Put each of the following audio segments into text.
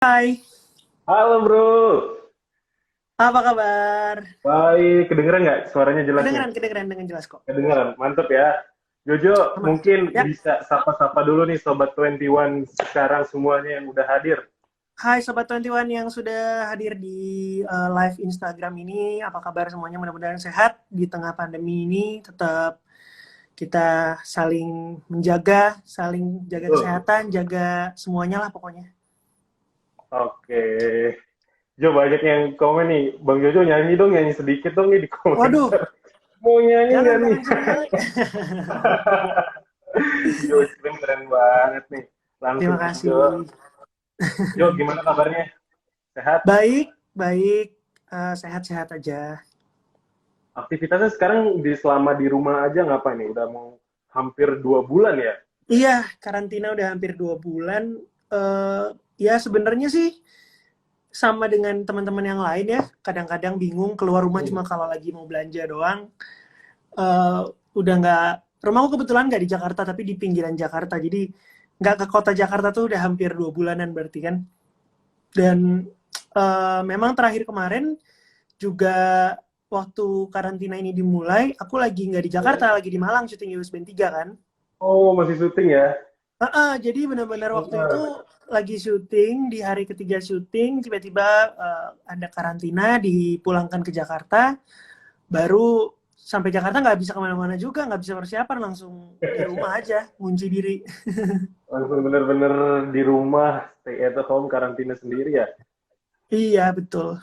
Hai, Halo bro, apa kabar? baik. Kedengeran nggak suaranya jelas nih? Kedengeran dengan jelas kok. Kedengeran, mantep ya. Jojo, Aman. mungkin Ya, bisa sapa-sapa dulu nih Sobat 21 sekarang semuanya yang udah hadir. hai Sobat 21 yang sudah hadir di live Instagram ini. Apa kabar semuanya? Mudah-mudahan sehat di tengah pandemi ini. Tetap kita saling menjaga, saling jaga Betul. kesehatan, jaga semuanya lah pokoknya. Oke. Jo, banyak yang komen nih. Bang Jojo nyanyi dong, nyanyi sedikit dong nih di Waduh, komentar. Mau nyanyi nggak nih? jangan suruh nyanyi. Jo, keren keren banget nih. Langsung Terima Jo. kasih. Jo, gimana kabarnya? Sehat? Baik, baik. Sehat-sehat aja. Aktivitasnya sekarang selama di rumah aja ngapain nih? Udah mau hampir 2 bulan ya? Iya, karantina udah hampir 2 bulan. Eh, ya sebenarnya sih sama dengan teman-teman yang lain ya. Kadang-kadang bingung keluar rumah cuma Hmm. kalau lagi mau belanja doang. Eh, udah nggak, rumahku kebetulan nggak di Jakarta tapi di pinggiran Jakarta. Jadi nggak ke kota Jakarta tuh udah hampir 2 bulanan berarti kan. Dan memang terakhir kemarin juga waktu karantina ini dimulai, aku lagi nggak di Jakarta, Ya. lagi di Malang syuting USB 3 kan. Oh, masih syuting ya? Jadi benar-benar waktu itu Heeh. lagi syuting, di hari ketiga syuting, tiba-tiba ada karantina, dipulangkan ke Jakarta, baru sampai Jakarta nggak bisa kemana-mana juga, nggak bisa persiapan, langsung di rumah aja, ngunci diri. Langsung bener-bener di rumah, stay at home, karantina sendiri ya? Iya, betul.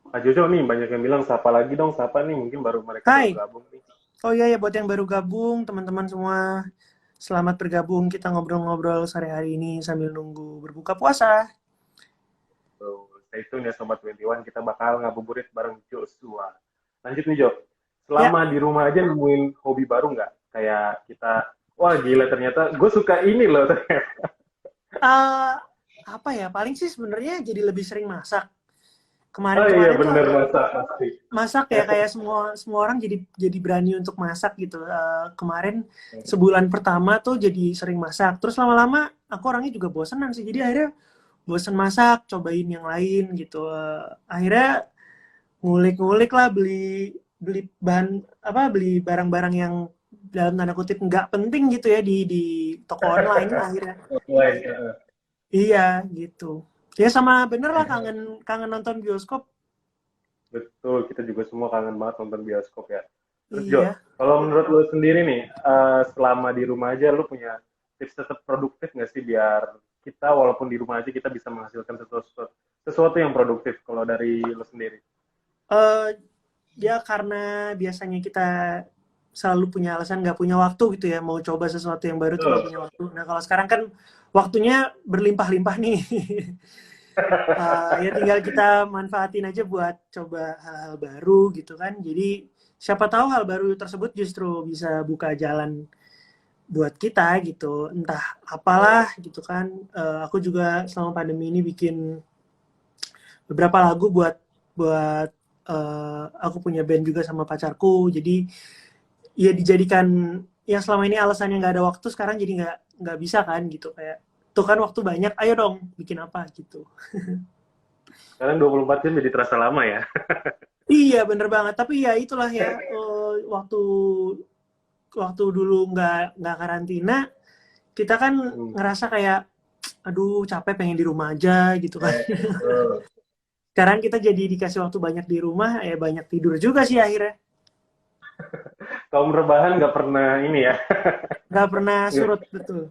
Kak Jojo nih, banyak yang bilang, sapa lagi dong, sapa nih. Mungkin mereka baru Hai, gabung nih. oh iya ya buat yang baru gabung, teman-teman semua, selamat bergabung, kita ngobrol-ngobrol sore hari ini sambil nunggu berbuka puasa. Tuh, stay tune ya Sobat 21, kita bakal ngabuburit bareng Joshua. Lanjut nih Jo, Ya, selama di rumah aja nemuin hobi baru nggak? Kayak kita, wah gila ternyata gue suka ini loh ternyata. eh, apa ya, paling sih sebenarnya jadi lebih sering masak. Oh iya Kemarin-kemarin tuh bener masa pasti. masak ya, kayak semua semua orang jadi berani untuk masak gitu. Kemarin sebulan pertama tuh jadi sering masak. Terus lama-lama aku orangnya juga bosenan sih. Jadi akhirnya bosen masak, cobain yang lain gitu. Akhirnya ngulik-ngulik lah, beli beli bahan apa beli barang-barang yang dalam tanda kutip nggak penting gitu ya di toko online akhirnya. Offline, ya. Iya gitu. Ya sama bener lah, kangen kangen nonton bioskop. Betul, kita juga semua kangen banget nonton bioskop ya. Terus Jo, Iya. kalau menurut lo sendiri nih, selama di rumah aja lo punya tips tetap produktif nggak sih biar kita walaupun di rumah aja kita bisa menghasilkan sesuatu yang produktif kalau dari lo sendiri? eh Ya karena biasanya kita selalu punya alasan nggak punya waktu gitu ya, mau coba sesuatu yang baru tuh nggak Betul. punya waktu. Nah kalau sekarang kan waktunya berlimpah-limpah nih. Ya tinggal kita manfaatin aja buat coba hal-hal baru gitu kan. Jadi siapa tahu hal baru tersebut justru bisa buka jalan buat kita gitu. Entah apalah gitu kan. Aku juga selama pandemi ini bikin beberapa lagu buat buat aku punya band juga sama pacarku. Jadi ya dijadikan yang selama ini alasannya nggak ada waktu, sekarang jadi nggak bisa kan gitu, kayak tuh kan waktu banyak, ayo dong bikin apa gitu. Sekarang 24 jam jadi terasa lama ya. Iya bener banget, tapi ya itulah ya, waktu waktu dulu nggak karantina kita kan Hmm. ngerasa kayak aduh capek pengen di rumah aja gitu kan. Betul. Sekarang kita jadi dikasih waktu banyak di rumah, ya banyak tidur juga sih akhirnya, Kaum rebahan nggak pernah ini ya. nggak pernah Nggak- surut betul.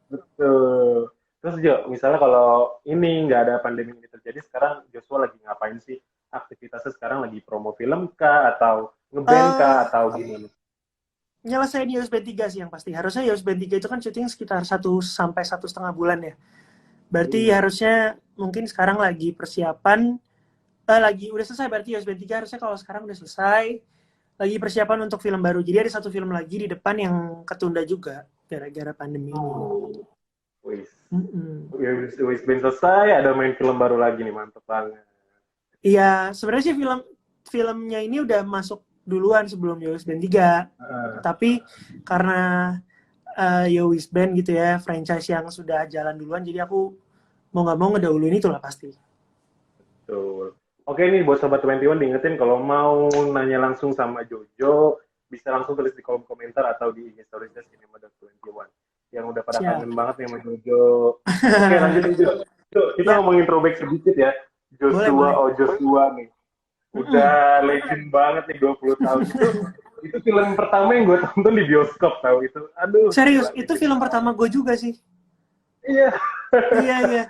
Betul. Terus Jo, misalnya kalau ini nggak ada pandemi ini terjadi, sekarang Joshua lagi ngapain sih? Aktivitasnya sekarang lagi promo film kah? Atau ngeband eh kah? Atau gimana? Nyelesain USB 3 sih yang pasti. Harusnya USB 3 itu kan syuting sekitar 1 sampai 1,5 bulan ya. Berarti Hmm. harusnya mungkin sekarang lagi persiapan, lagi udah selesai berarti USB 3, harusnya kalau sekarang udah selesai. Lagi persiapan untuk film baru. Jadi ada satu film lagi di depan yang ketunda juga gara-gara pandemi ini. Wis. Mm-mm. Wis band selesai, ada main film baru lagi nih, mantep banget. Iya, sebenarnya sih filmnya ini udah masuk duluan sebelum Yowis Band 3. Heeh. Tapi karena Yowis Band gitu ya, franchise yang sudah jalan duluan, jadi aku mau nggak mau ngedahuluin itu lah pasti. Betul. Oke nih buat Sobat 21 diingetin kalau mau nanya langsung sama Jojo, bisa langsung tulis di kolom komentar atau di IG storiesnya Cinema.21. Yang udah pada Siap. kangen banget nih sama Jojo. Oke lanjutin Jo. Jo, kita Ya, ngomongin throwback sedikit ya. boleh, Joshua, boleh. oh Joshua nih. Mm-mm. Udah legend banget nih 20 tahun. Itu film pertama yang gue tonton di bioskop tahu itu. Aduh, Serius, gila itu legend film banget. pertama gue juga sih. Iya. Iya, iya.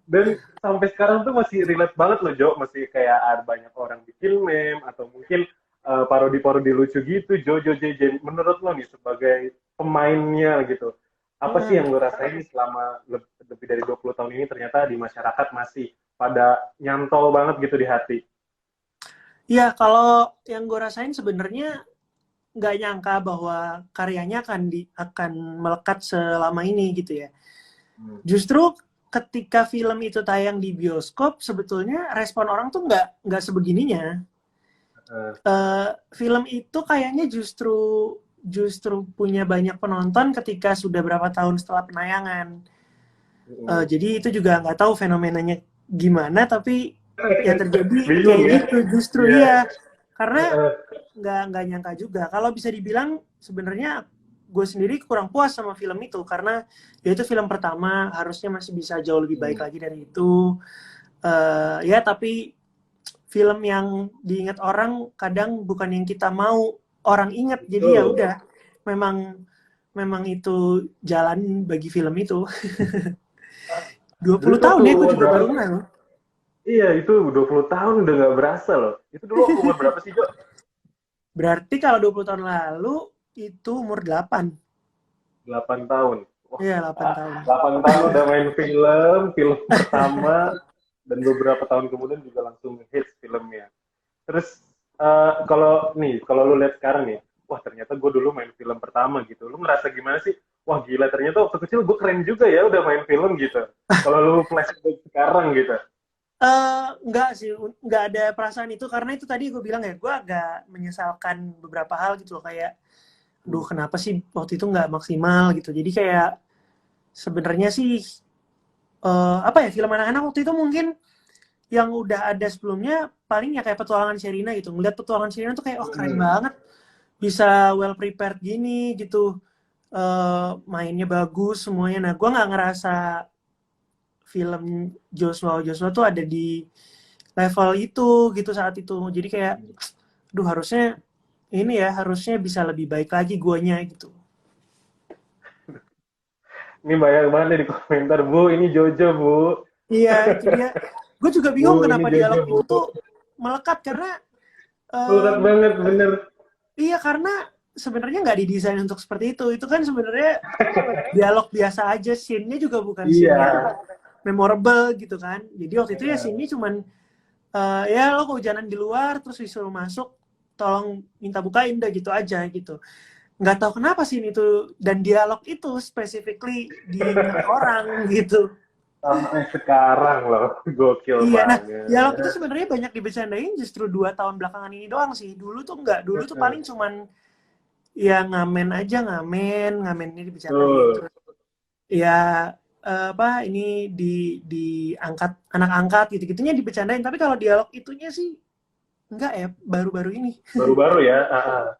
Dan sampai sekarang tuh masih relate banget loh Jo, masih kayak ada banyak orang bikin meme atau mungkin parodi-parodi lucu gitu. Jojo JJ menurut lo nih sebagai pemainnya gitu, apa sih Mm-mm. yang lo rasain nih selama lebih dari 20 tahun ini ternyata di masyarakat masih pada nyantol banget gitu di hati. Iya, kalau yang gue rasain sebenarnya nggak nyangka bahwa karyanya akan melekat selama ini gitu ya. Hmm. Justru ketika film itu tayang di bioskop, sebetulnya respon orang tuh nggak sebegininya. Uh, Film itu kayaknya justru punya banyak penonton ketika sudah berapa tahun setelah penayangan. Jadi itu juga nggak tahu fenomenanya gimana, tapi yang terjadi Bingung kayak ya? gitu justru Iya. iya. Karena Uh, nggak nyangka juga. Kalau bisa dibilang sebenarnya gue sendiri kurang puas sama film itu karena ya itu film pertama, harusnya masih bisa jauh lebih baik lagi dari itu. Ya tapi film yang diingat orang kadang bukan yang kita mau orang ingat. Jadi ya betul. udah, memang memang itu jalan bagi film itu. dua Dulu puluh tuh tahun ya, gue umur juga berapa? baru kenal loh. Iya, itu 20 tahun udah nggak berasa loh. Itu dulu umur berapa sih, Jo? Berarti kalau 20 tahun lalu itu umur 8. 8 tahun. Wah, Iya, 8 tahun. 8 tahun udah main film pertama, dan beberapa tahun kemudian juga langsung hits filmnya. Terus, kalau lu lihat sekarang nih, wah ternyata gue dulu main film pertama gitu. Lu ngerasa gimana sih? Wah gila, ternyata waktu kecil gue keren juga ya udah main film gitu. Kalau lu flashback sekarang gitu. Enggak sih, enggak ada perasaan itu karena itu tadi gue bilang ya, gue agak menyesalkan beberapa hal gitu loh, kayak duh kenapa sih waktu itu nggak maksimal gitu. Jadi kayak sebenarnya sih apa ya, film anak-anak waktu itu mungkin yang udah ada sebelumnya paling ya kayak Petualangan Sherina gitu. Ngeliat Petualangan Sherina tuh kayak oh keren banget, bisa well prepared gini gitu. Mainnya bagus semuanya. Nah, gue nggak ngerasa film Joshua Joshua tuh ada di level itu gitu saat itu. Jadi kayak duh harusnya ini ya, harusnya bisa lebih baik lagi guanya gitu. Ini banyak banget nih di komentar, Bu, ini Jojo, Bu. Iya, itu dia. Gue juga bingung Bu, ini kenapa Jojo, dialog Bu. itu tuh melekat karena Berat em, banget, bener. iya karena sebenarnya nggak didesain untuk seperti itu. Itu kan sebenarnya dialog biasa aja, scene-nya juga bukan scene Iya. yang memorable gitu kan. Jadi waktu itu ya scene-nya cuman ya lo kehujanan di luar terus disuruh masuk, tolong minta bukain udah gitu aja gitu. Nggak tahu kenapa scene itu dan dialog itu specifically diingat orang gitu. Sampai sekarang loh, gokil Iya, nah dialog itu banget. sebenarnya banyak dibercandain justru 2 tahun belakangan ini doang sih. Dulu tuh enggak, dulu tuh paling cuman ya ngamen aja, ngamen ini dibercandain. Tuh. Terus ya apa ini diangkat anak angkat gitu-gitunya dibercandain. Tapi kalau dialog itunya sih enggak ya, baru-baru ini. Baru-baru ya.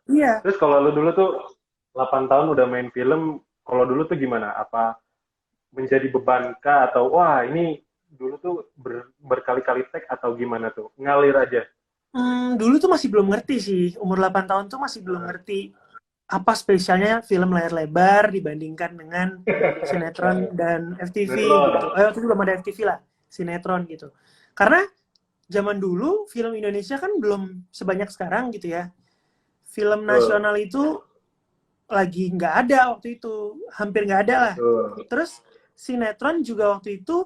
Iya. Terus kalau lu dulu tuh 8 tahun udah main film, kalau dulu tuh gimana? Apa menjadi beban kah atau wah ini dulu tuh berkali-kali tag atau gimana tuh? Ngalir aja. Dulu tuh masih belum ngerti sih. Umur 8 tahun tuh masih belum ngerti apa spesialnya film layar lebar dibandingkan dengan sinetron dan FTV gitu. Sinetron. Waktu itu belum ada FTV lah, sinetron gitu. Karena zaman dulu film Indonesia kan belum sebanyak sekarang gitu ya. Film Tuh. nasional itu lagi nggak ada waktu itu, hampir nggak ada lah. Tuh. Terus sinetron juga waktu itu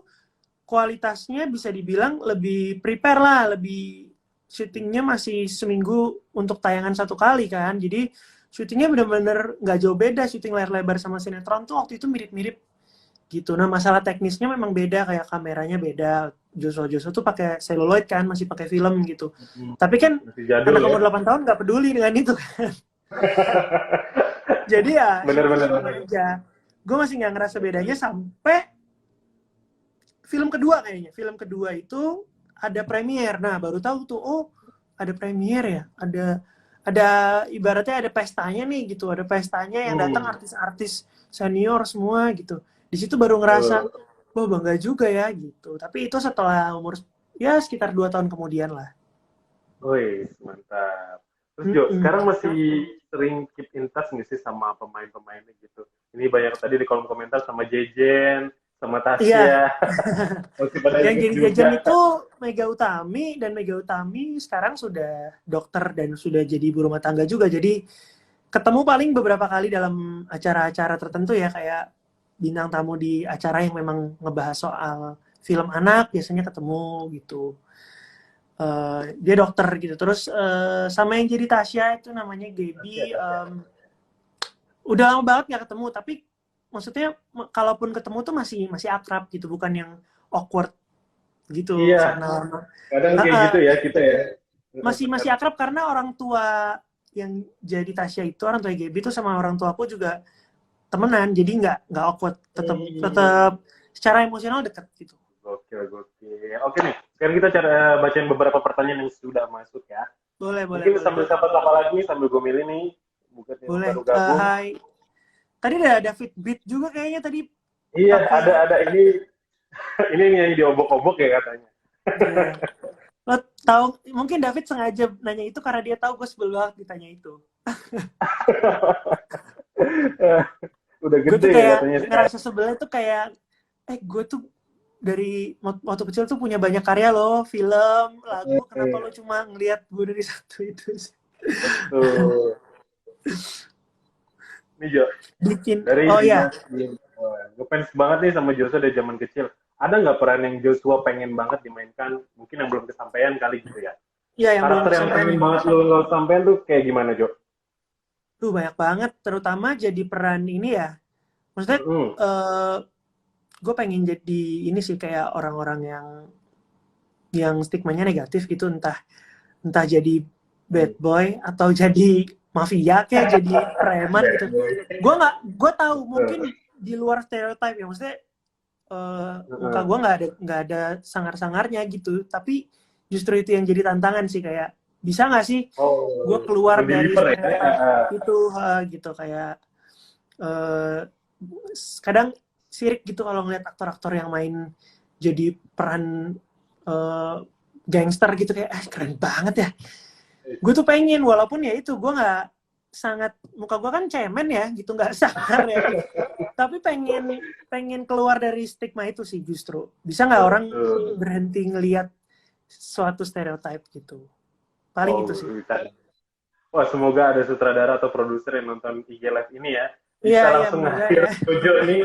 kualitasnya bisa dibilang lebih prepare lah, lebih syutingnya masih seminggu untuk tayangan 1 kali kan. Jadi syutingnya bener-bener nggak jauh beda, syuting layar lebar sama sinetron tuh waktu itu mirip-mirip gitu. Nah masalah teknisnya memang beda, kayak kameranya beda. Joshua tuh pakai celluloid kan, masih pakai film gitu. Tapi kan Masih jadul anak ya. umur 8 tahun nggak peduli dengan itu. Jadi ya syutingnya Bener-bener. gini aja. Gue masih nggak ngerasa bedanya sampai film kedua kayaknya. Film kedua itu ada premier. Nah, baru tahu tuh, oh ada premier ya. Ada ibaratnya ada pestanya nih gitu. Ada pestanya yang datang artis-artis senior semua gitu. Di situ baru ngerasa, wah bangga juga ya gitu. Tapi itu setelah umur ya sekitar 2 tahun kemudian lah. Wih, mantap. Terus Jo, sekarang masih sering keep in touch nggak sih sama pemain-pemainnya gitu? Ini banyak tadi di kolom komentar sama Jejen, sama Iya. Tasya. Masih pada Yang ingat jadi juga. jajan itu Mega Utami, dan Mega Utami sekarang sudah dokter dan sudah jadi ibu rumah tangga juga. Jadi ketemu paling beberapa kali dalam acara-acara tertentu ya, kayak bintang tamu di acara yang memang ngebahas soal film anak, biasanya ketemu gitu. Dia dokter gitu. Terus sama yang jadi Tasya itu namanya Gaby. Udah lama banget nggak ketemu, tapi maksudnya kalaupun ketemu tuh masih akrab gitu, bukan yang awkward gitu Iya, karena lama. kadang kayak gitu ya kita ya. Masih akrab karena orang tua yang jadi Tasya itu, orang tua Gaby itu sama orang tua aku juga temenan, jadi nggak awkward, tetap secara emosional deket gitu. Gokil, gokil. Oke nih, sekarang kita cara bacain beberapa pertanyaan yang sudah masuk ya. Boleh. Mungkin sambil sapa-sapa lagi, sambil gue milih nih, bukan yang Boleh. baru gabung. Hai. Tadi ada David Beat juga kayaknya tadi. Iya, ada ini nih yang diobok-obok ya katanya. Yeah. Lo tahu, mungkin David sengaja nanya itu karena dia tahu gue sebel banget ditanya itu. Udah Gue gede tuh ya kayak katanya. ngerasa sebelnya tuh kayak, gue tuh dari waktu kecil tuh punya banyak karya loh, film, lagu, kenapa lo cuma ngelihat gue dari satu itu sih? Tuh. Nih Jo, Bikin, dari iya. gue fans banget nih sama Joshua dari zaman kecil. Ada nggak peran yang Joshua pengen banget dimainkan, mungkin yang belum kesampaian kali gitu ya? Iya, yang belum Karakter yang pengen banget lo sampein tuh kayak gimana Jo? Tuh banyak banget, terutama jadi peran ini ya. Maksudnya, gue pengen jadi ini sih, kayak orang-orang yang stigmanya negatif gitu, entah jadi bad boy atau jadi mafia, kayak jadi preman gitu. Gue tahu mungkin di luar stereotype ya, maksudnya muka gue nggak ada sangar-sangarnya gitu, tapi justru itu yang jadi tantangan sih, kayak bisa nggak sih gue keluar dari stereotype itu gitu, kayak kadang sirik gitu kalau ngeliat aktor-aktor yang main jadi peran gangster gitu, kayak keren banget ya. Gue tuh pengen, walaupun ya itu gue nggak sangat, muka gue kan cemen ya gitu, nggak sangar ya, tapi pengen keluar dari stigma itu sih. Justru bisa nggak orang berhenti ngelihat suatu stereotype gitu, paling itu sih. Wah, semoga ada sutradara atau produser yang nonton IG Live ini ya, bisa langsung ngasih Jojo nih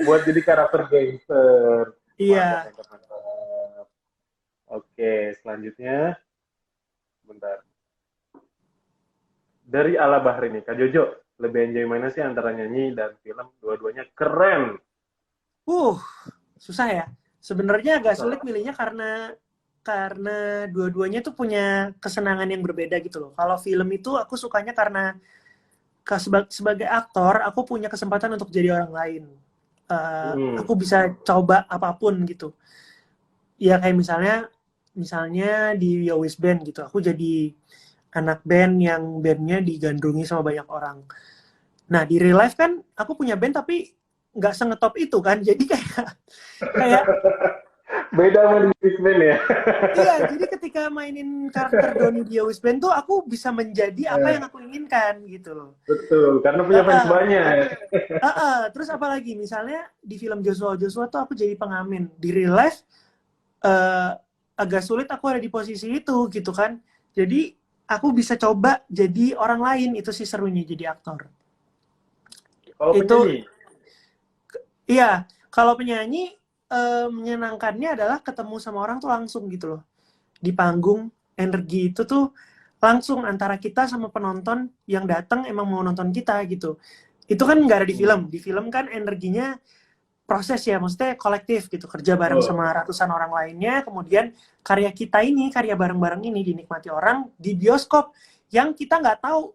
buat jadi karakter gangster. Iya. Oke, selanjutnya bentar. Dari Ala Bahri nih, Kak Jojo, lebih enjoy mana sih antara nyanyi dan film? Dua-duanya keren. Susah ya. Sebenarnya agak sulit milihnya karena dua-duanya tuh punya kesenangan yang berbeda gitu loh. Kalau film itu aku sukanya karena sebagai aktor aku punya kesempatan untuk jadi orang lain. Aku bisa coba apapun gitu. Ya kayak misalnya di Yowis Band gitu, aku jadi anak band yang bandnya digandrungi sama banyak orang. Nah di real life kan aku punya band tapi nggak sengetop itu kan, jadi kayak beda sama di Yowis Band ya. Iya, jadi ketika mainin karakter Doni di Yowis Band tuh aku bisa menjadi apa yang aku inginkan gitu loh. Betul, karena punya fans banyak. Terus apalagi misalnya di film Joshua tuh aku jadi pengamen. Di real life agak sulit aku ada di posisi itu gitu kan. Jadi aku bisa coba jadi orang lain, itu sih serunya jadi aktor. Kalau penyanyi? Iya, kalau penyanyi menyenangkannya adalah ketemu sama orang tuh langsung gitu loh. Di panggung, energi itu tuh langsung antara kita sama penonton yang datang emang mau nonton kita gitu. Itu kan nggak ada di film. Di film kan energinya proses ya, maksudnya kolektif gitu, kerja bareng sama ratusan orang lainnya, kemudian karya kita ini, karya bareng-bareng ini dinikmati orang di bioskop yang kita nggak tahu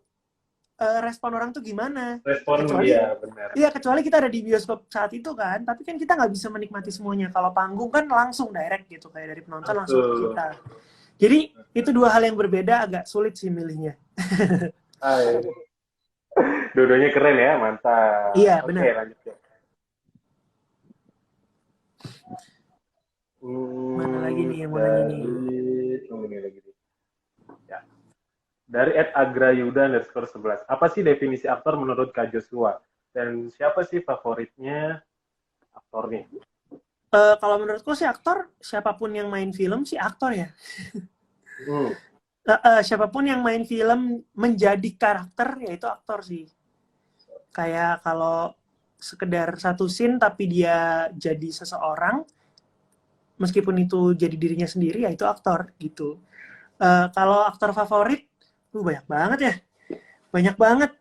respon orang tuh gimana. Respon Kecuali dia benar. Iya, kecuali kita ada di bioskop saat itu kan, tapi kan kita nggak bisa menikmati semuanya. Kalau panggung kan langsung direct gitu, kayak dari penonton langsung ke Betul. kita. Jadi itu dua hal yang berbeda, agak sulit sih milihnya. Hai. Dua-duanya keren ya, mantap. Iya, Oke, benar. lanjut ya. Mana lagi nih yang mau nanya nih? Tunggu nih lagi. Ya. Dari @agrayuda_11. Apa sih definisi aktor menurut Kak Joshua? Dan siapa sih favoritnya aktornya? Kalau menurutku sih aktor, siapapun yang main film sih aktor ya. Hmm. Siapapun yang main film menjadi karakter, ya itu aktor sih. Kayak kalau sekedar satu scene tapi dia jadi seseorang, meskipun itu jadi dirinya sendiri, ya itu aktor gitu. Kalau aktor favorit, banyak banget ya. Banyak banget.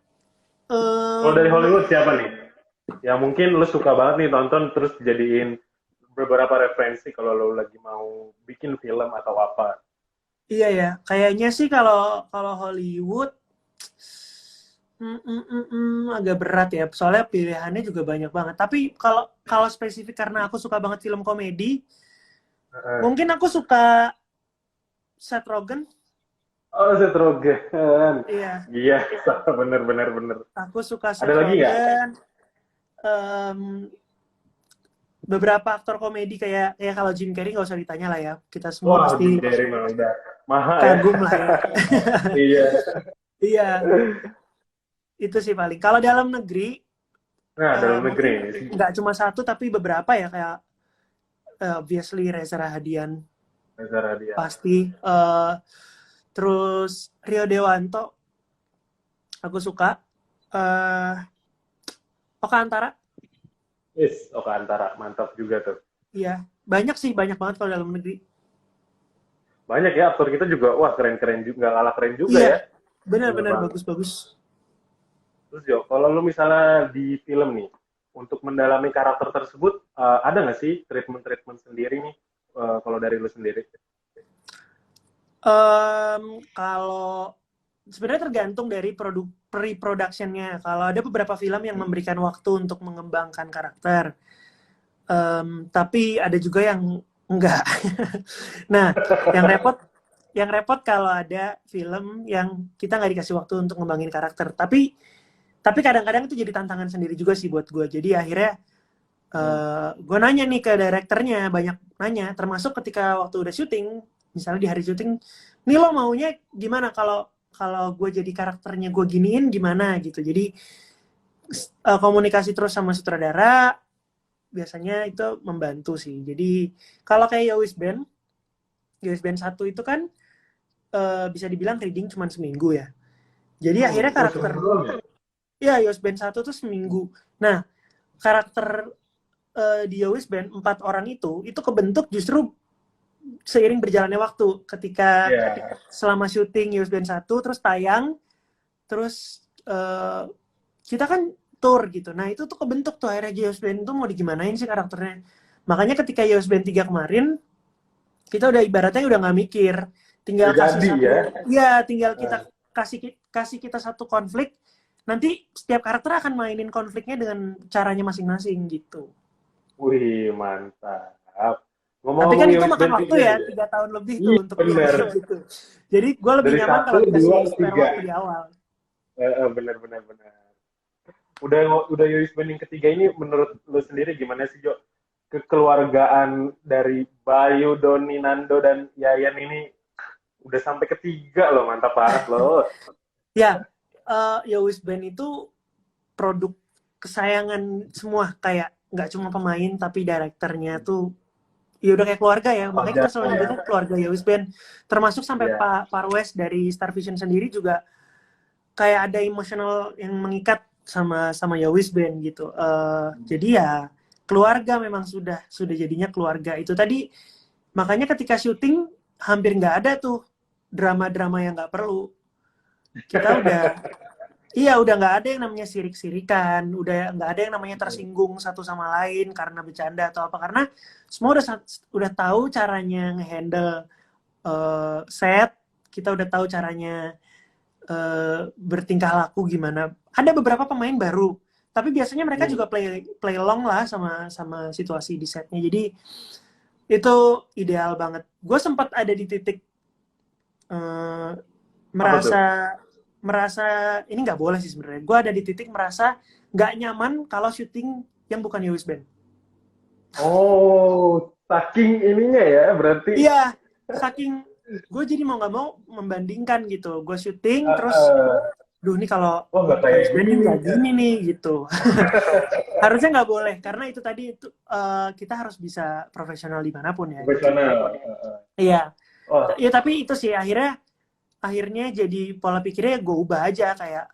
Kalau dari Hollywood siapa nih? Ya mungkin lu suka banget nih nonton terus jadiin beberapa referensi kalau lu lagi mau bikin film atau apa. Iya ya, kayaknya sih kalau kalau Hollywood agak berat ya. Soalnya pilihannya juga banyak banget. Tapi kalau kalau spesifik karena aku suka banget film komedi, mungkin aku suka Seth Rogen. Oh, Seth Rogen. Iya, Iya, bener. aku suka Ada Seth lagi nggak? Rogen. Em, Beberapa aktor komedi kayak ya kalau Jim Carrey nggak usah ditanya lah ya. Kita semua Wah, Jim pasti Carrey mah udah mahal ya. kagum lah ya. Iya. Iya, itu sih paling. Kalau dalam negeri, Nah, dalam negeri. mungkin nggak cuma satu tapi beberapa ya kayak obviously Reza Rahadian Negara dia. pasti. Terus Rio Dewanto aku suka. Oka Antara, Oka Antara, mantap juga tuh. iya banyak sih, banyak banget kalau dalam negeri. Banyak ya aktor kita juga, wah keren-keren juga, nggak kalah keren juga Iya, ya. benar-benar Bener banget. bagus-bagus. Terus Jo, kalau lu misalnya di film nih, untuk mendalami karakter tersebut, ada nggak sih treatment-treatment sendiri nih, kalau dari lu sendiri? Kalau sebenarnya tergantung dari pre-productionnya. Kalau ada beberapa film yang memberikan waktu untuk mengembangkan karakter, tapi ada juga yang enggak. Nah, yang repot kalau ada film yang kita nggak dikasih waktu untuk ngembangin karakter. Tapi kadang-kadang itu jadi tantangan sendiri juga sih buat gue. Jadi akhirnya gue nanya nih ke direkturnya, banyak nanya, termasuk ketika waktu udah syuting, misalnya di hari syuting, nih lo maunya gimana kalau kalau gue jadi karakternya gue giniin gimana gitu. Jadi komunikasi terus sama sutradara biasanya itu membantu sih. Jadi kalau kayak Yowis Band 1 itu kan bisa dibilang reading cuma seminggu ya. Jadi akhirnya karakter ya Yowis Band 1 tuh seminggu. Nah, karakter di Yowis Band 4 orang itu kebentuk justru seiring berjalannya waktu ketika selama syuting Yowis Band 1 terus tayang terus kita kan tour gitu. Nah, itu tuh kebentuk tuh akhirnya Yowis Band itu mau digimanain sih karakternya. Makanya ketika Yowis Band 3 kemarin kita udah ibaratnya udah nggak mikir, tinggal kasih satu ya tinggal kita kasih kita satu konflik, nanti setiap karakter akan mainin konfliknya dengan caranya masing-masing gitu. Wih, mantap. Tapi kan itu makan waktu ya, 3 tahun lebih tuh untuk gitu. Jadi gue lebih nyaman kalau dikasih spare waktu di awal. Bener. Udah Yowis Band yang ketiga ini menurut lu sendiri gimana sih, Jo? Kekeluargaan dari Bayu, Doni, Nando, dan Yayan ini udah sampai ketiga loh, mantap banget loh. Ya, Yowis Band itu produk kesayangan semua, kayak nggak cuma pemain tapi direkturnya tuh ya udah kayak keluarga ya, makanya kita selalu nyebutnya keluarga Yowis Band, termasuk sampai Pak Parwes dari Star Vision sendiri juga kayak ada emosional yang mengikat sama Yowis Band gitu. Jadi ya keluarga memang sudah jadinya keluarga itu tadi, makanya ketika syuting hampir nggak ada tuh drama-drama yang nggak perlu. Kita udah nggak ada yang namanya sirik-sirikan, udah nggak ada yang namanya tersinggung satu sama lain karena bercanda atau apa, karena semua udah tahu caranya ngehandle set, kita udah tahu caranya bertingkah laku gimana. Ada beberapa pemain baru, tapi biasanya mereka juga play along lah sama situasi di setnya. Jadi itu ideal banget. Gue sempat ada di titik merasa ini nggak boleh sih sebenarnya. Gue ada di titik merasa nggak nyaman kalau syuting yang bukan Yowis Band. Oh, saking ininya ya, berarti. Iya, saking gue jadi mau nggak mau membandingkan gitu. Gue syuting terus, duh ini kalau oh, nggak kayak Yowis Band ini nggak ya. gini nih gitu. Harusnya nggak boleh karena itu tadi itu kita harus bisa profesional dimanapun ya. Profesional. Iya. Oh, Ya tapi itu sih akhirnya jadi pola pikirnya gue ubah aja kayak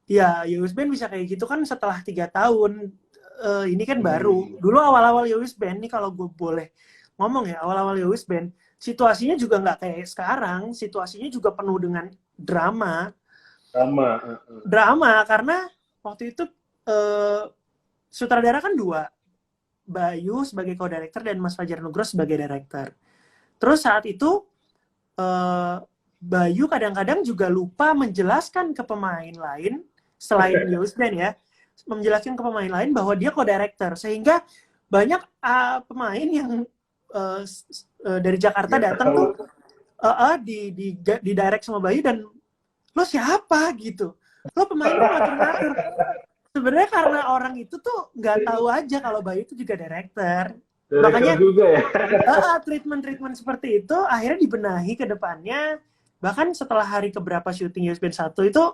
ya Yowis Band bisa kayak gitu kan setelah 3 tahun. Ini kan baru. Dulu awal-awal Yowis Band nih kalau gue boleh ngomong ya, awal-awal Yowis Band situasinya juga nggak kayak sekarang. Situasinya juga penuh dengan drama. Drama karena waktu itu sutradara kan 2, Bayu sebagai co-director dan Mas Fajar Nugros sebagai director. Terus saat itu Bayu kadang-kadang juga lupa menjelaskan ke pemain lain selain Yowis Band ya, menjelaskan ke pemain lain bahwa dia co-director, sehingga banyak pemain yang dari Jakarta datang tuh di direct sama Bayu dan lo siapa gitu, lo pemain lo ngatur-ngatur. Sebenarnya karena orang itu tuh nggak tahu aja kalau Bayu itu juga director. Makanya juga ya. treatment seperti itu akhirnya dibenahi ke depannya. Bahkan setelah hari keberapa syuting Yowis Band 1 itu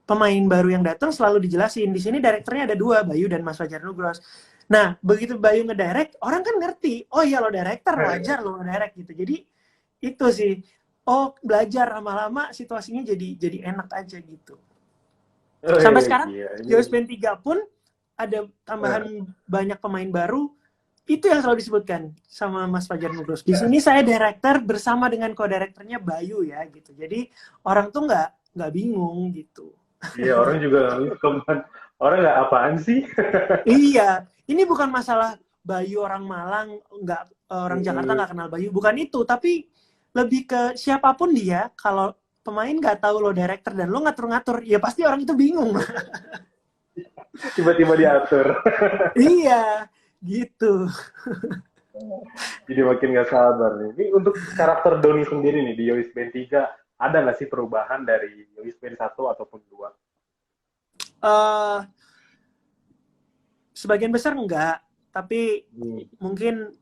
pemain baru yang datang selalu dijelasin. Di sini direkturnya ada 2, Bayu dan Mas Fajar Nugros. Nah, begitu Bayu ngedirect, orang kan ngerti. Oh iya lo director, wajar lo ngedirect gitu. Jadi itu sih. Oh, belajar lama-lama situasinya jadi enak aja gitu. Sampai sekarang Yowis Band 3 pun ada tambahan banyak pemain baru. Itu yang selalu disebutkan sama Mas Fajar Nugros. Di sini saya director bersama dengan co-directornya Bayu ya gitu. Jadi orang tuh nggak bingung gitu. Iya, orang juga orang nggak apaan sih. Iya, ini bukan masalah Bayu orang Malang, orang Jakarta nggak kenal Bayu, bukan itu. Tapi lebih ke siapapun dia, kalau pemain nggak tahu lo director dan lo ngatur-ngatur, ya pasti orang itu bingung. Tiba-tiba diatur. Iya, gitu. Jadi makin nggak sabar nih. Ini untuk karakter Doni sendiri nih di Yowis Band 3, ada nggak sih perubahan dari Yowis Band 1 ataupun 2? Sebagian besar enggak, tapi mungkin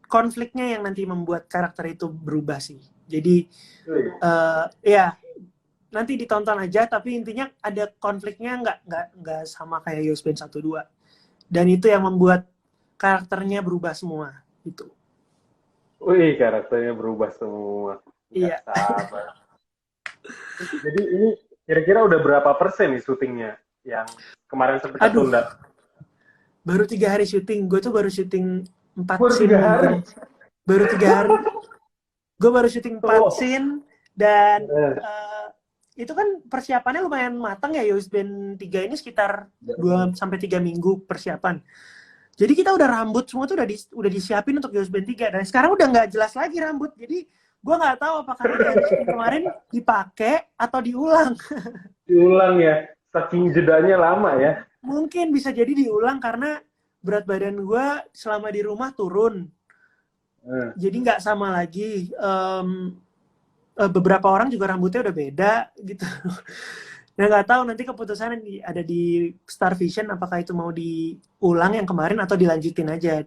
konfliknya yang nanti membuat karakter itu berubah sih. Jadi ya nanti ditonton aja, tapi intinya ada konfliknya nggak sama kayak Yowis Band 1-2. Dan itu yang membuat karakternya berubah semua gitu. Wih, karakternya berubah semua. Iya. Sabar. Jadi ini kira-kira udah berapa persen nih syutingnya yang kemarin sempat tertunda? Baru 3 hari syuting. Gue tuh baru syuting 4 baru scene. 3 hari? Baru 3 hari. Gue baru syuting 4 scene dan itu kan persiapannya lumayan matang ya. Yowis Band 3 ini sekitar 2-3 minggu persiapan. Jadi kita udah rambut semua tuh udah disiapin untuk Yowis Band 3 dan sekarang udah nggak jelas lagi rambut. Jadi gue nggak tahu apakah yang kemarin dipakai atau diulang. Diulang ya, saking jedanya lama ya. Mungkin bisa jadi diulang karena berat badan gue selama di rumah turun. Jadi nggak sama lagi. Beberapa orang juga rambutnya udah beda gitu. Nah nggak tahu nanti keputusan ada di Star Vision apakah itu mau diulang yang kemarin atau dilanjutin aja.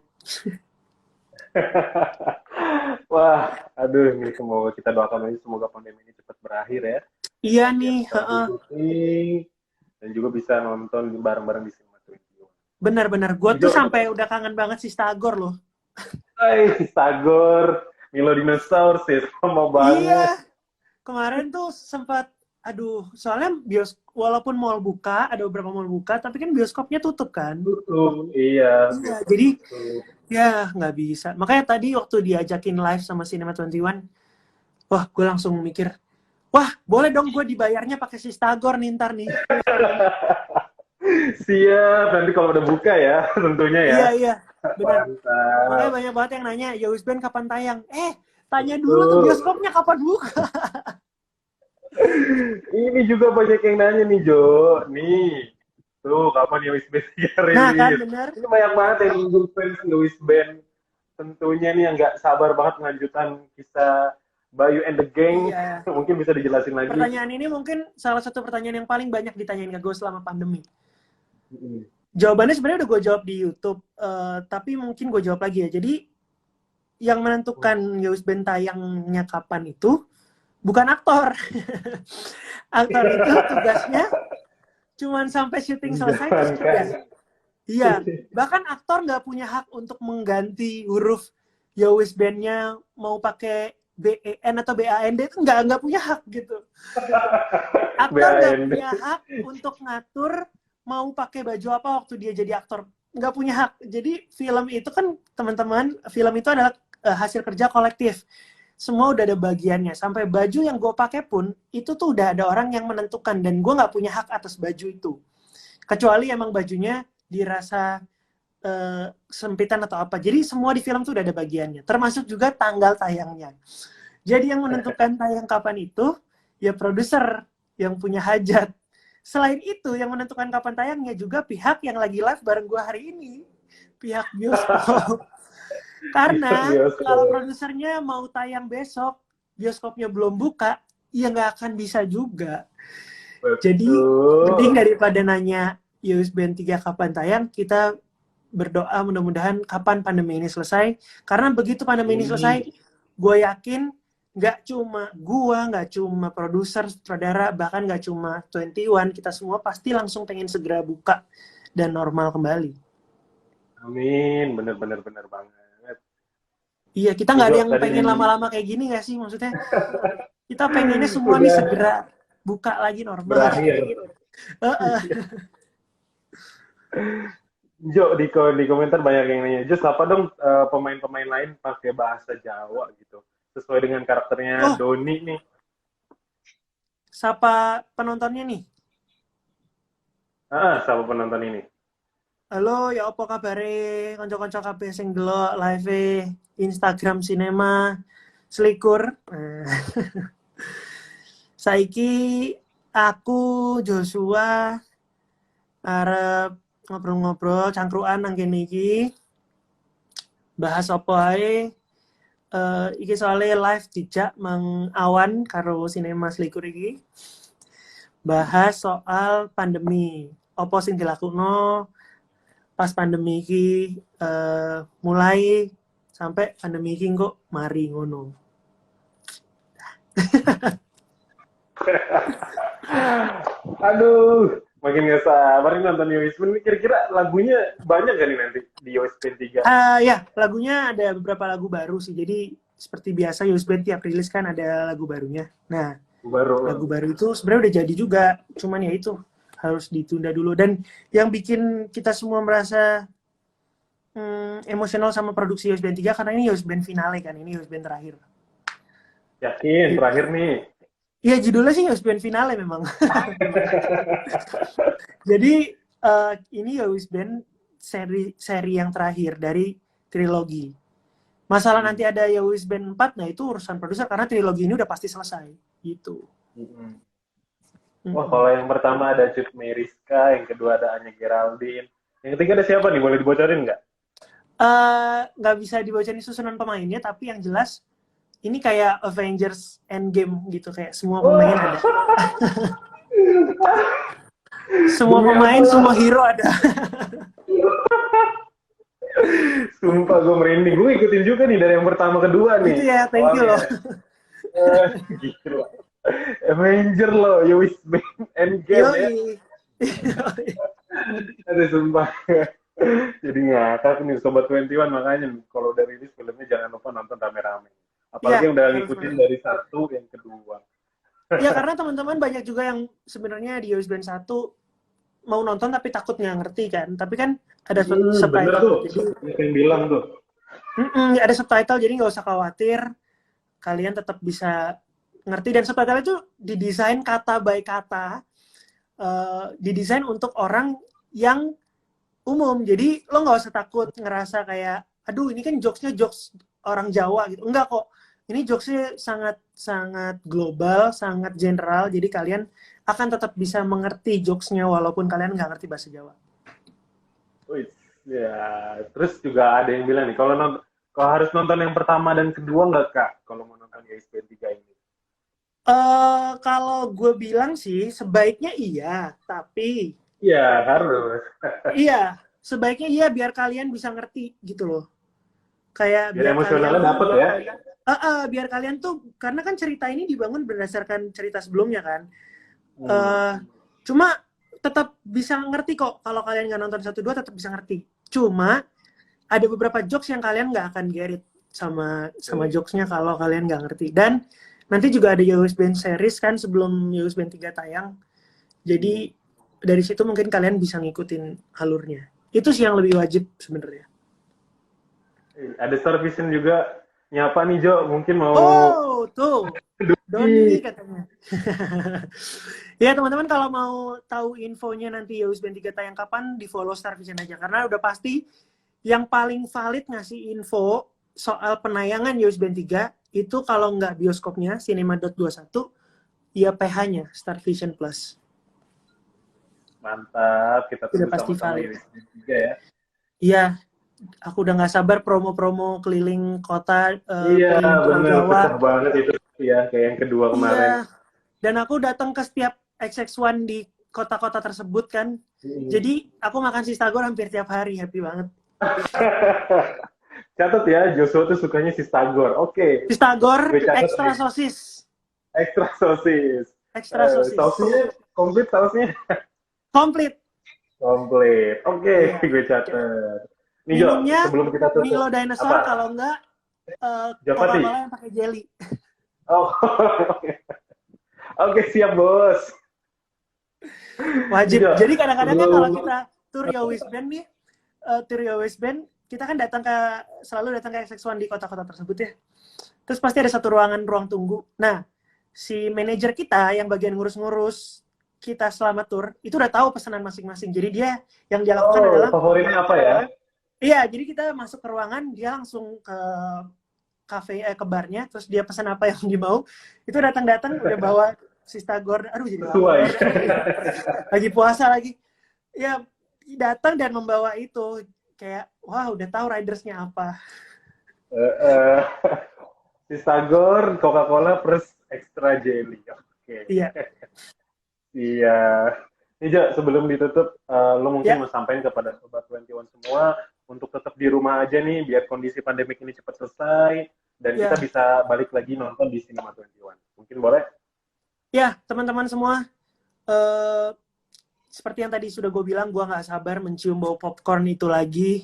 Wah, aduh, ini semoga kita doakan aja semoga pandemi ini cepat berakhir ya. Iya nih. Dan juga bisa nonton bareng-bareng di Cinema 21. Benar-benar, gue tuh sampai udah kangen banget si Stagor loh. Hai, Stagor, Milo Dinosaurus ya, sama banget. Iya, kemarin tuh sempat, aduh, soalnya walaupun mall buka, ada beberapa mall buka, tapi kan bioskopnya tutup kan? Tutup, iya. Jadi, ya nggak bisa. Makanya tadi waktu diajakin live sama Cinema 21, wah, gue langsung mikir, wah, boleh dong gue dibayarnya pakai si Stagor nih ntar nih. Siap, nanti kalau udah buka ya, tentunya ya. Iya, benar. Makanya banyak banget yang nanya, Yowis Band kapan tayang? Tanya dulu tuh bioskopnya kapan buka. Ini juga banyak yang nanya nih Jo. Nih, tuh kapan Lewis Band 3 Nah kan rilis? bener. Ini banyak banget yang nunggu fans Lewis Band. Tentunya nih yang nggak sabar banget melanjutkan kisah Bayu and the Gang. Iya. Mungkin bisa dijelasin lagi. Pertanyaan ini mungkin salah satu pertanyaan yang paling banyak ditanyain ke gue selama pandemi. Mm-mm. Jawabannya sebenarnya udah gue jawab di YouTube, tapi mungkin gue jawab lagi ya. Jadi yang menentukan Yowis Band tayangnya kapan itu bukan aktor. Aktor itu tugasnya cuman sampai syuting selesai terus Menjalankan. udah. Iya, bahkan aktor nggak punya hak untuk mengganti huruf Yowis Band-nya mau pakai BEN atau BAND itu nggak punya hak gitu. Aktor nggak BAND. punya hak untuk ngatur mau pakai baju apa waktu dia jadi aktor, nggak punya hak. Jadi film itu kan teman-teman, film itu adalah hasil kerja kolektif. Semua udah ada bagiannya. Sampai baju yang gue pakai pun itu tuh udah ada orang yang menentukan dan gue nggak punya hak atas baju itu. Kecuali emang bajunya dirasa sempitan atau apa. Jadi semua di film tuh udah ada bagiannya. Termasuk juga tanggal tayangnya. Jadi yang menentukan tayang kapan itu ya produser yang punya hajat. Selain itu, yang menentukan kapan tayangnya juga pihak yang lagi live bareng gue hari ini. Pihak bioskop. Karena kalau produsernya mau tayang besok, bioskopnya belum buka, ya nggak akan bisa juga. Jadi, mending daripada nanya Yowis Band 3 kapan tayang, kita berdoa mudah-mudahan kapan pandemi ini selesai. Karena begitu pandemi ini selesai, gue yakin nggak cuma produser, sutradara, bahkan nggak cuma 21, kita semua pasti langsung pengen segera buka dan normal kembali. Amin, bener banget. Iya, kita nggak ada yang pengen lama-lama kayak gini nggak sih? Maksudnya, kita pengennya semua nih segera buka lagi normal. Berakhir. Jo, di komentar banyak yang nanya, Just apa dong pemain-pemain lain pakai bahasa Jawa gitu? Sesuai dengan karakternya Doni nih. Siapa penontonnya nih? Siapa penonton ini? Halo, ya apa kabare? Konco-konco kabeh sing delok live Instagram Sinema Selikur. Saiki aku Joshua arep ngobrol-ngobrol cangkruan nang kene iki. Bahas apa ae? Iki soalnya live dijak Mang Awan karo Sinema Selikur iki. Bahas soal pandemi. Apa sing dilakukno pas pandemi iki mulai sampai pandemi iki kok mari ngono. Aduh, makin gak sabar nih nonton Yowis Band. Kira-kira lagunya banyak gak nih nanti di Yowis Band 3? Ya, lagunya ada beberapa lagu baru sih. Jadi seperti biasa Yowis Band tiap rilis kan ada lagu barunya. Nah, lagu baru itu sebenarnya udah jadi juga. Cuman ya itu harus ditunda dulu. Dan yang bikin kita semua merasa emosional sama produksi Yowis Band 3 karena ini Yowis Band finale kan. Ini Yowis Band terakhir. Yakin, terakhir nih. Iya, judulnya sih Yowis Band finale memang. Jadi ini Yowis Band seri yang terakhir dari trilogi. Masalah nanti ada Yowis Band 4, nah itu urusan produser karena trilogi ini udah pasti selesai. Gitu. Wah, kalau yang pertama ada Cut Meriska, yang kedua ada Anya Geraldine. Yang ketiga ada siapa nih? Boleh dibocorin nggak? Nggak bisa dibocorin susunan pemainnya, tapi yang jelas ini kayak Avengers Endgame gitu, kayak semua pemain ada. Semua pemain, semua hero ada. Sumpah gue merinding. Gue ikutin juga nih dari yang pertama kedua nih. Itu ya, thank you loh. Gitu. Avenger loh, Yowis Band Endgame ya. Aduh, sumpah. Jadi ngakak nih Sobat 21, makanya kalau udah rilis filmnya jangan lupa nonton rame-rame. Apalagi yang udah ngikutin dari satu yang kedua. Ya, karena teman-teman banyak juga yang sebenarnya di Yowis Band 1 mau nonton tapi takut nggak ngerti kan. Tapi kan ada subtitle. Bener tuh, jadi yang bilang tuh. Ada subtitle, jadi nggak usah khawatir. Kalian tetap bisa ngerti. Dan subtitle itu didesain kata by kata. Didesain untuk orang yang umum. Jadi lo nggak usah takut ngerasa kayak, aduh ini kan jokesnya jokes orang Jawa gitu. Enggak kok. ini jokesnya sangat sangat global, sangat general. Jadi kalian akan tetap bisa mengerti jokesnya walaupun kalian nggak ngerti bahasa Jawa. Wih, ya. Terus juga ada yang bilang nih, kalau harus nonton yang pertama dan kedua nggak Kak? Kalau mau nonton ISBN 3 ini? Kalau gue bilang sih sebaiknya iya, tapi Iya, harus. iya sebaiknya iya biar kalian bisa ngerti gitu loh. Kayak Biar emosionalnya dapet ya. biar kalian tuh karena kan cerita ini dibangun berdasarkan cerita sebelumnya kan. Hmm. Cuma tetap bisa ngerti kok kalau kalian nggak nonton 1-2 tetap bisa ngerti. Cuma ada beberapa jokes yang kalian nggak akan get it sama jokesnya kalau kalian nggak ngerti. Dan nanti juga ada USBN series kan sebelum USBN 3 tayang. Jadi dari situ mungkin kalian bisa ngikutin alurnya. Itu sih yang lebih wajib sebenarnya. Ada Star Vision juga nyapa nih Jo, mungkin mau Oh, tuh. Doni katanya. Ya teman-teman kalau mau tahu infonya nanti USBN 3 tayang kapan, di follow Star Vision aja. Karena udah pasti yang paling valid ngasih info soal penayangan USBN 3 itu kalau nggak bioskopnya Cinema.21, ya PH-nya Star Vision Plus. mantap, kita tunggu Udah pasti sama-sama valid. USBN 3 ya. Iya, aku udah nggak sabar promo-promo keliling kota, Iya, keliling Pulau bener, Jawa. pecah banget itu ya, kayak yang kedua kemarin. Iya, dan aku datang ke setiap XX1 di kota-kota tersebut kan. Jadi aku makan Sistagor hampir tiap hari, happy banget. Catat ya, Joshua tuh sukanya si Stagor. Oke. Sistagor Gue catat ekstra nih. sosis. Ekstra sosis. Ekstra sosis. Sausnya komplit sausnya. Komplit. Komplit. Oke, Iya. gue catat. Nih Jo, Minumnya sebelum kita tutup. Milo Dinosaur Apa? kalau enggak Japati? Coca-Cola yang pakai jelly. Oh. Oke, siap bos. Wajib. Jo, Jadi kadang-kadang kan sebelum- kalau kita tour Wisband nih, tour Wisband, kita kan selalu datang ke XX1 di kota-kota tersebut ya. Terus pasti ada satu ruang tunggu. Nah, si manajer kita yang bagian ngurus-ngurus kita selama tour, itu udah tahu pesanan masing-masing. Jadi dia yang dia lakukan adalah favoritnya apa ya? iya, jadi kita masuk ke ruangan, dia langsung ke ke barnya, terus dia pesan apa yang dia mau. Itu datang-datang udah bawa Sistagor, aduh jadi Sesuai. lagi puasa lagi. Ya, datang dan membawa itu kayak wah udah tahu ridersnya apa. Si Stagor, Coca-Cola plus extra jelly. Oke. Iya. Iya. Nih Jo, sebelum ditutup, lo mungkin Ya. mau sampaikan kepada Sobat 21 semua untuk tetap di rumah aja nih biar kondisi pandemik ini cepat selesai dan Ya. kita bisa balik lagi nonton di Cinema 21. Mungkin boleh? Ya, teman-teman semua, seperti yang tadi sudah gue bilang, gue nggak sabar mencium bau popcorn itu lagi.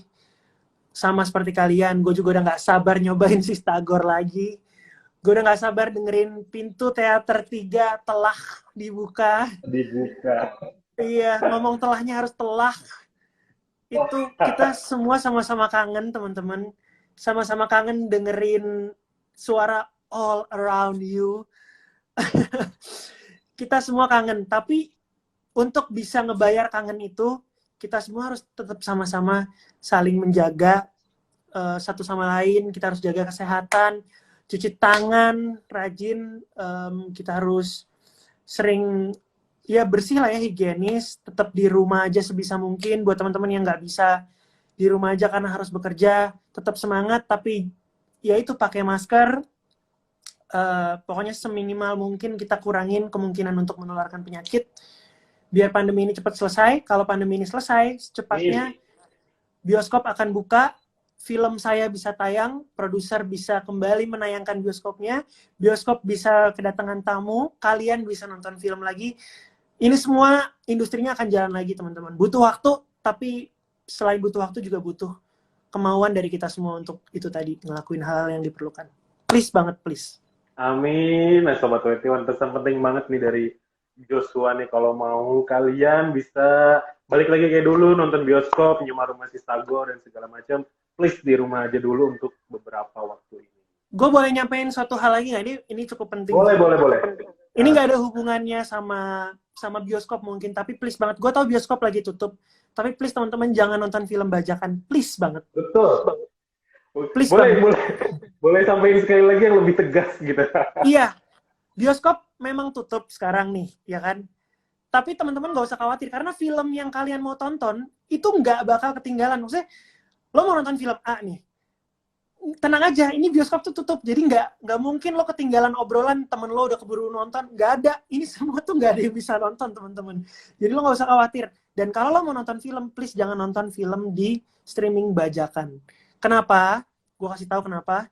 Sama seperti kalian, gue juga udah nggak sabar nyobain si Stagor lagi. Gue udah nggak sabar dengerin pintu teater 3 telah dibuka. Dibuka. Iya, ngomong telahnya harus telah. Itu kita semua sama-sama kangen, teman-teman. Sama-sama kangen dengerin suara all around you. Kita semua kangen, tapi untuk bisa ngebayar kangen itu, kita semua harus tetap sama-sama saling menjaga satu sama lain. Kita harus jaga kesehatan, cuci tangan, rajin. Kita harus sering ya bersih lah ya, higienis. Tetap di rumah aja sebisa mungkin. Buat teman-teman yang nggak bisa di rumah aja karena harus bekerja, tetap semangat. Tapi ya itu pakai masker. Pokoknya seminimal mungkin kita kurangin kemungkinan untuk menularkan penyakit biar pandemi ini cepat selesai. Kalau pandemi ini selesai secepatnya, bioskop akan buka, film saya bisa tayang, produser bisa kembali menayangkan bioskopnya, bioskop bisa kedatangan tamu, kalian bisa nonton film lagi. Ini semua industrinya akan jalan lagi, teman-teman. Butuh waktu, tapi selain butuh waktu juga butuh kemauan dari kita semua untuk itu tadi, ngelakuin hal yang diperlukan. Please banget, please. Amin. Nah, Sobat 21, pesan penting banget nih dari Joshua nih. Kalau mau kalian bisa balik lagi kayak dulu, nonton bioskop, nyium aroma si Stagor dan segala macam. Please di rumah aja dulu untuk beberapa waktu ini. Gue boleh nyampein suatu hal lagi nggak? Ini cukup penting. Boleh. Ini nggak ada hubungannya sama bioskop mungkin, tapi please banget. Gue tau bioskop lagi tutup, tapi please teman-teman jangan nonton film bajakan. Please banget. Betul. Please boleh. Boleh sampaikan sekali lagi yang lebih tegas gitu. Iya, bioskop memang tutup sekarang nih, ya kan? Tapi teman-teman nggak usah khawatir, karena film yang kalian mau tonton, itu nggak bakal ketinggalan. Maksudnya, lo mau nonton film A nih, tenang aja, ini bioskop tuh tutup, jadi nggak mungkin lo ketinggalan obrolan temen lo udah keburu nonton, nggak ada. Ini semua tuh nggak ada yang bisa nonton, teman-teman. Jadi lo nggak usah khawatir. Dan kalau lo mau nonton film, please jangan nonton film di streaming bajakan. Kenapa? Gue kasih tahu kenapa.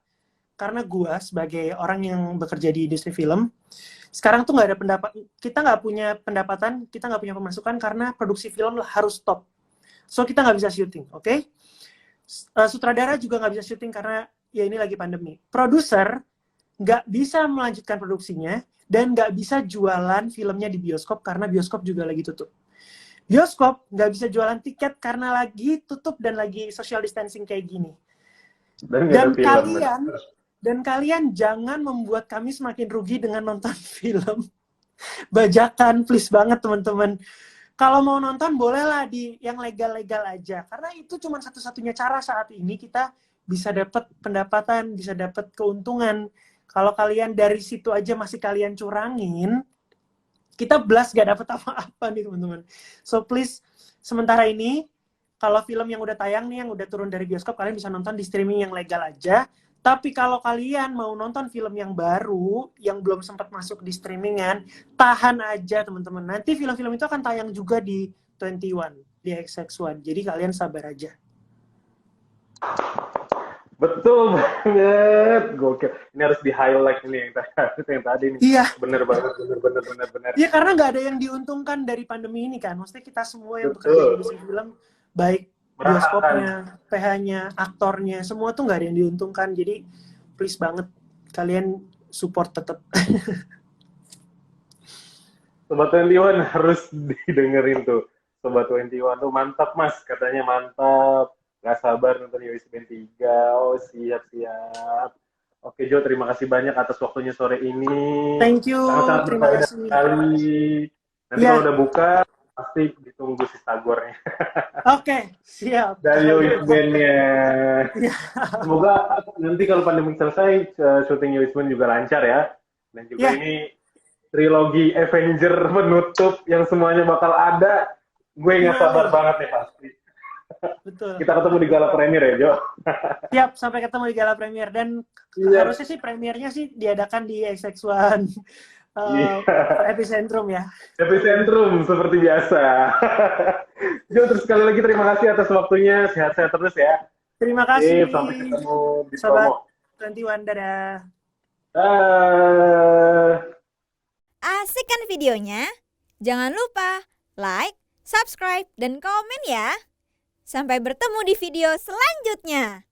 Karena gue sebagai orang yang bekerja di industri film, sekarang tuh nggak ada kita nggak punya pendapatan, kita nggak punya pemasukan karena produksi film harus stop. So kita nggak bisa syuting, oke? Sutradara juga nggak bisa syuting karena ya ini lagi pandemi. Produser nggak bisa melanjutkan produksinya dan nggak bisa jualan filmnya di bioskop karena bioskop juga lagi tutup. Bioskop nggak bisa jualan tiket karena lagi tutup dan lagi social distancing kayak gini. Dan kalian jangan membuat kami semakin rugi dengan nonton film bajakan, please banget teman-teman. Kalau mau nonton bolehlah di yang legal-legal aja, karena itu cuma satu-satunya cara saat ini kita bisa dapat pendapatan, bisa dapat keuntungan. Kalau kalian dari situ aja masih kalian curangin, kita blast gak dapat apa-apa nih teman-teman. So please, sementara ini kalau film yang udah tayang nih, yang udah turun dari bioskop, kalian bisa nonton di streaming yang legal aja. Tapi kalau kalian mau nonton film yang baru, yang belum sempat masuk di streamingan, tahan aja teman-teman. Nanti film-film itu akan tayang juga di 21, di XX1. Jadi kalian sabar aja. Betul banget, gokil. Ini harus di-highlight ini yang tadi nih. Iya. Bener banget, bener. Iya, karena nggak ada yang diuntungkan dari pandemi ini kan. Maksudnya kita semua yang bekerja di industri film, baik bioskopnya, PH-nya, aktornya, semua tuh nggak ada yang diuntungkan. Jadi please banget kalian support tetap. Sobat 21 harus didengerin tuh. Sobat 21 tuh mantap mas, katanya mantap. Gak sabar nonton Yowis Band 3. Oh siap. Oke Jo, terima kasih banyak atas waktunya sore ini. Thank you, Sangat-sangat terima kasih. sekali. Nanti kalau udah buka, pasti ditunggu si Tagornya. Oke, siap. Dari Yowis Band-nya. Semoga nanti kalau pandemi selesai, syuting Yowis Band juga lancar ya. Dan juga ini trilogi Avenger penutup yang semuanya bakal ada. Gue nggak sabar banget nih pasti. Betul. Kita ketemu di gala premier ya, Jo. Siap, sampai ketemu di gala premier. Dan harusnya sih premiernya sih diadakan di XX1 Epicentrum ya. Epicentrum seperti biasa. Jo, terus sekali lagi terima kasih atas waktunya. Sehat-sehat terus ya. Terima kasih. Sampai ketemu di Sobat 21, dadah. Asik kan videonya? Jangan lupa like, subscribe, dan komen ya. Sampai bertemu di video selanjutnya.